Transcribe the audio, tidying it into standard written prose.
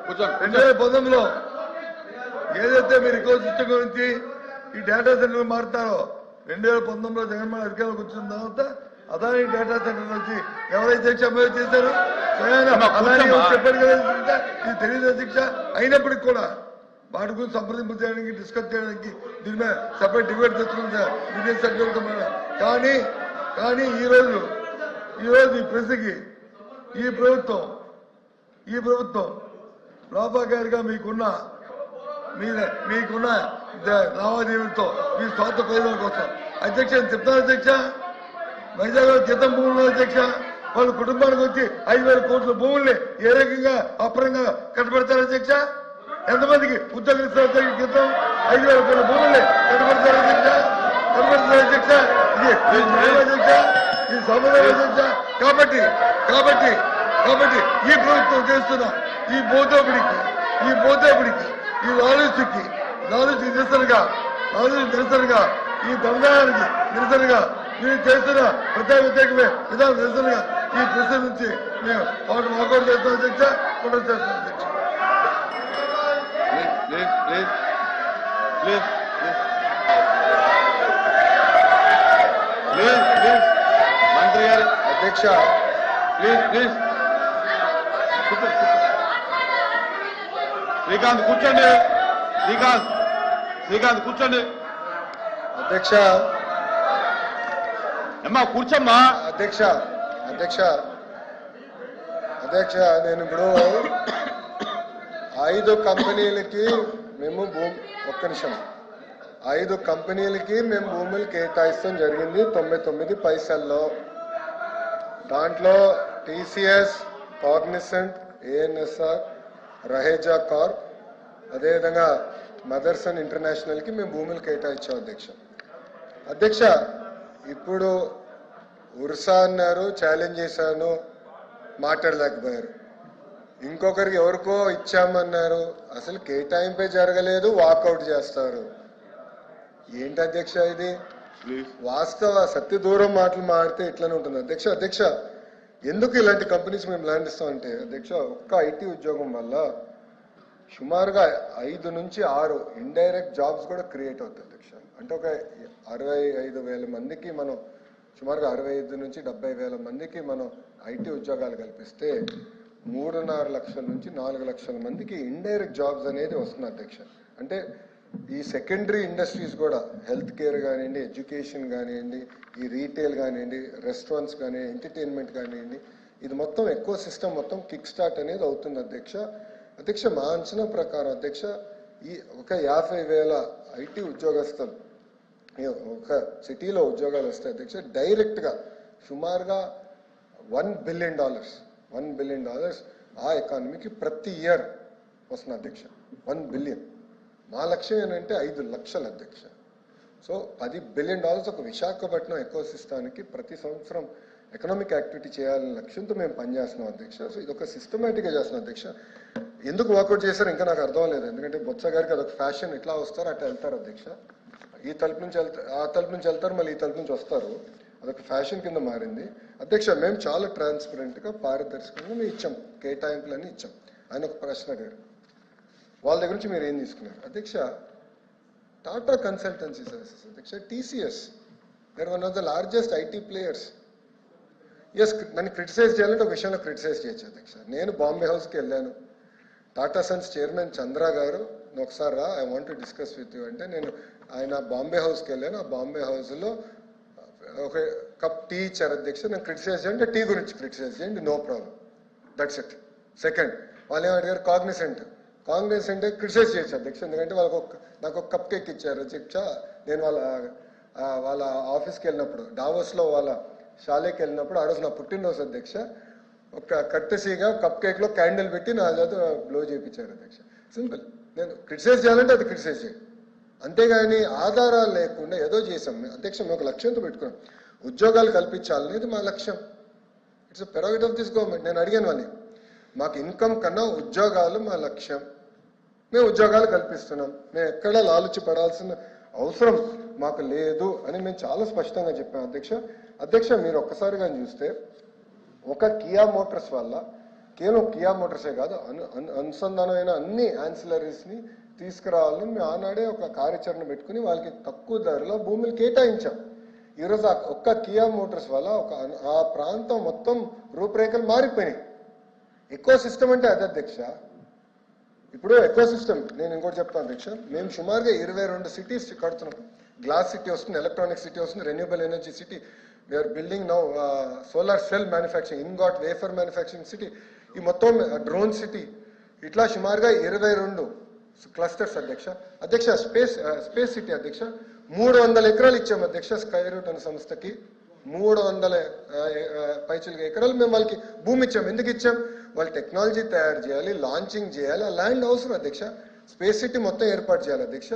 2019లో ఏదైతే మీరు eco system గురించి ఈ డేటా సెంటర్ మారుతారో 2019లో జగన్మోహన్ అధికారులకు వచ్చిన తర్వాత అదాని డేటా సెంటర్ నుంచి ఎవరైతే అమలు చేశారో అదాని చెప్పారు కదా ఇది తెలియదు అధ్యక్ష. అయినప్పటికీ కూడా వాటి గురించి సంప్రదింపు చేయడానికి డిస్కస్ చేయడానికి దీని మీద సపరేట్ డిబేట్ తెచ్చుకుంటా బిజినెస్ సెక్టర్. కానీ ఈరోజు ఈ ప్రజకి ఈ ప్రభుత్వం లోపాకారిగా మీకున్న లావాదేవీలతో మీ స్వార్థ ప్రయోజనాల కోసం అధ్యక్ష చెప్తాను అధ్యక్ష. వైజాగ్ గీతం భూములు అధ్యక్ష వాళ్ళ కుటుంబానికి వచ్చి 5,000 కోట్ల భూముల్ని ఏ రకంగా అపరంగా కట్టబెడతారు అధ్యక్ష. ఎంతమందికి ఉద్యోగులు ఇస్తారు గీతం 5,000 కోట్ల భూముల్ని కట్టబెడతారు అధ్యక్ష. అధ్యక్ష ఇది సమాధానం అధ్యక్ష. కాబట్టి ఈ ప్రభుత్వం చేస్తున్న ఈ బోధోపిడికి ఈ లాలూచికి నిరసనగా ఈ దండానికి నిరసనగా మీరు చేస్తున్న వ్యతిరేకమే విధానం నిరసనగా ఈ ప్రశ్న నుంచి మేము వాకౌట్ చేస్తాం అధ్యక్ష. కూడా చేస్తాం అధ్యక్ష. మంత్రి గారు అధ్యక్ష ప్లీజ్ శ్రీకాంత్ కూర్చోండి. శ్రీకాంత్ కూర్చోండి అధ్యక్ష. అమ్మా కూర్చోమ్మా అధ్యక్ష. నేను ఇప్పుడు 5 కంపెనీలకి మేము ఒక్క నిమిషం 5 కంపెనీలకి మేము భూములు కేటాయిస్తాం జరిగింది 99 పైసల్లో. దాంట్లో TCS, Cognizant, ANSR, Raheja Corp, అదేవిధంగా మదర్సన్ ఇంటర్నేషనల్కి మేము భూములు కేటాయించాం అధ్యక్ష. ఇప్పుడు ఉర్సా అన్నారు, ఛాలెంజ్ చేశాను, మాట్లాడలేకపోయారు. ఇంకొకరికి ఎవరికో ఇచ్చామన్నారు, అసలు కేటాయింపే జరగలేదు, వాకౌట్ చేస్తారు. ఏంటి అధ్యక్ష ఇది? వాస్తవ సత్య దూరం మాటలు మాడితే ఇట్లనే ఉంటుంది అధ్యక్ష. ఎందుకు ఇలాంటి కంపెనీస్ మేము ల్యాండ్ ఇస్తామంటే అధ్యక్ష, ఒక్క IT ఉద్యోగం వల్ల సుమారుగా 5 నుంచి 6 ఇండైరెక్ట్ జాబ్స్ కూడా క్రియేట్ అవుతాయి అధ్యక్ష. అంటే ఒక 65,000 మందికి మనం సుమారుగా 65 నుంచి 70,000 మందికి మనం IT ఉద్యోగాలు కల్పిస్తే 3.5 లక్షల నుంచి 4 లక్షల మందికి ఇండైరెక్ట్ జాబ్స్ అనేది వస్తుంది అధ్యక్ష. అంటే ఈ సెకండరీ ఇండస్ట్రీస్ కూడా హెల్త్ కేర్ కానివ్వండి, ఎడ్యుకేషన్ కానివ్వండి, ఈ రీటైల్ కానివ్వండి, రెస్టారెంట్స్ కానివ్వండి, ఎంటర్టైన్మెంట్ కానివ్వండి, ఇది మొత్తం ఎకో సిస్టమ్ మొత్తం కిక్ స్టార్ట్ అనేది అవుతుంది అధ్యక్ష. మా అంచనా ప్రకారం అధ్యక్ష ఈ ఒక 50,000 IT ఉద్యోగస్తులు ఒక సిటీలో ఉద్యోగాలు వస్తాయి అధ్యక్ష. డైరెక్ట్గా సుమారుగా $1 బిలియన్ ఆ ఎకానమీకి ప్రతి ఇయర్ వస్తుంది అధ్యక్ష. 1 బిలియన్. మా లక్ష్యం ఏంటంటే 5 లక్షలు అధ్యక్ష. సో $10 బిలియన్ ఒక విశాఖపట్నం ఎకో సిస్టానికి ప్రతి సంవత్సరం ఎకనామిక్ యాక్టివిటీ చేయాలనే లక్ష్యంతో మేము పనిచేస్తున్నాం అధ్యక్ష. సో ఇది ఒక సిస్టమేటిక్గా చేస్తున్నాం అధ్యక్ష. ఎందుకు వాకౌట్ చేశారు ఇంకా నాకు అర్థం లేదు. ఎందుకంటే బొత్స గారికి అదొక ఫ్యాషన్, ఇట్లా వస్తారు అట్లా వెళ్తారు అధ్యక్ష. ఈ తలుపు నుంచి ఆ తలుపు నుంచి వెళ్తారు, మళ్ళీ ఈ తలుపు నుంచి వస్తారు. అదొక ఫ్యాషన్ కింద మారింది అధ్యక్ష. మేము చాలా ట్రాన్స్పరెంట్గా పారదర్శకంగా మేము ఇచ్చాం, కేటాయింపులన్నీ ఇచ్చాం. ఆయన ఒక ప్రశ్న అడిగారు, వాళ్ళ దగ్గర నుంచి మీరు ఏం తీసుకున్నారు అధ్యక్ష? టాటా కన్సల్టెన్సీ సర్వీసెస్ అధ్యక్ష, TCS, they're one of the largest IT players. Yes, నన్ను క్రిటిసైజ్ చేయాలంటే ఒక విషయంలో క్రిటిసైజ్ చేయొచ్చు అధ్యక్ష. నేను బాంబే హౌస్కి వెళ్ళాను, టాటా సన్స్ చైర్మన్ చంద్ర గారు ఒకసారి రా, I want to discuss with you అంటే నేను ఆయన బాంబే హౌస్కి వెళ్ళాను. ఆ బాంబే హౌస్లో ఒక కప్ టీ ఇచ్చారు అధ్యక్ష. నేను క్రిటిసైజ్ చేయండి, టీ గురించి క్రిటిసైజ్ చేయండి, no problem, that's it. Second, వాళ్ళు ఏమడిగారు, కాగ్నిసెంట్ క్రిటిసైజ్ చేయొచ్చు అధ్యక్ష, ఎందుకంటే నాకు ఒక కప్ కేక్ ఇచ్చారు అధ్యక్ష. నేను వాళ్ళ ఆఫీస్కి వెళ్ళినప్పుడు, డావోస్లో వాళ్ళ షాలేకి వెళ్ళినప్పుడు, ఆ రోజు నా పుట్టినరోజు అధ్యక్ష, ఒక కట్టెసీగా కప్ కేక్లో క్యాండిల్ పెట్టి నా చేత బ్లో చేయించారు అధ్యక్ష. సింపుల్. నేను క్రిటిసైజ్ చేయాలంటే అది క్రిటిసైజ్ చేయండి, అంతేగాని ఆధారాలు లేకుండా ఏదో చేసాం అధ్యక్ష. మేము ఒక లక్ష్యంతో పెట్టుకున్నాం, ఉద్యోగాలు కల్పించాలనేది మా లక్ష్యం. It's a prerogative of this government. నేను అడిగాను వాళ్ళని, మాకు ఇన్కమ్ కన్నా ఉద్యోగాలు మా లక్ష్యం, మేము ఉద్యోగాలు కల్పిస్తున్నాం, మేము ఎక్కడా లాలుచి పడాల్సిన అవసరం మాకు లేదు అని మేము చాలా స్పష్టంగా చెప్పాం అధ్యక్ష. మీరు ఒక్కసారిగా చూస్తే ఒక కియా మోటార్స్ వల్ల కేవలం కియా మోటార్సే కాదు అనుసంధానమైన అన్ని యాన్సిలరీస్ని తీసుకురావాలని మేము ఆనాడే ఒక కార్యాచరణ పెట్టుకుని వాళ్ళకి తక్కువ ధరలో భూములు కేటాయించాం. ఈరోజు ఒక్క కియా మోటార్స్ వల్ల ఆ ప్రాంతం మొత్తం రూపురేఖలు మారిపోయినాయి. ఎకో సిస్టమ్ అంటే అదే అధ్యక్ష. ఇప్పుడు ఎకో సిస్టమ్ నేను ఇంకోటి చెప్తాను అధ్యక్ష. మేము సుమారుగా 22 సిటీస్ కడుతున్నాం. గ్లాస్ సిటీ వస్తుంది, ఎలక్ట్రానిక్ సిటీ వస్తుంది, renewable energy city, we're building now solar cell manufacturing, ingot wafer manufacturing city, ఈ మొత్తం డ్రోన్ సిటీ, ఇట్లా సుమారుగా 22 క్లస్టర్స్ అధ్యక్ష. స్పేస్ సిటీ అధ్యక్ష 300 ఎకరాలు ఇచ్చాము అధ్యక్ష. స్కై రూట్ అనే సంస్థకి 300 పైచిలుగా ఎకరాలు మేము వాళ్ళకి భూమి ఇచ్చాం. ఎందుకు ఇచ్చాం? వాళ్ళు టెక్నాలజీ తయారు చేయాలి, లాంచింగ్ చేయాలి, ఆ ల్యాండ్ అవసరం అధ్యక్ష. స్పేస్ సిటీ మొత్తం ఏర్పాటు చేయాలి అధ్యక్ష.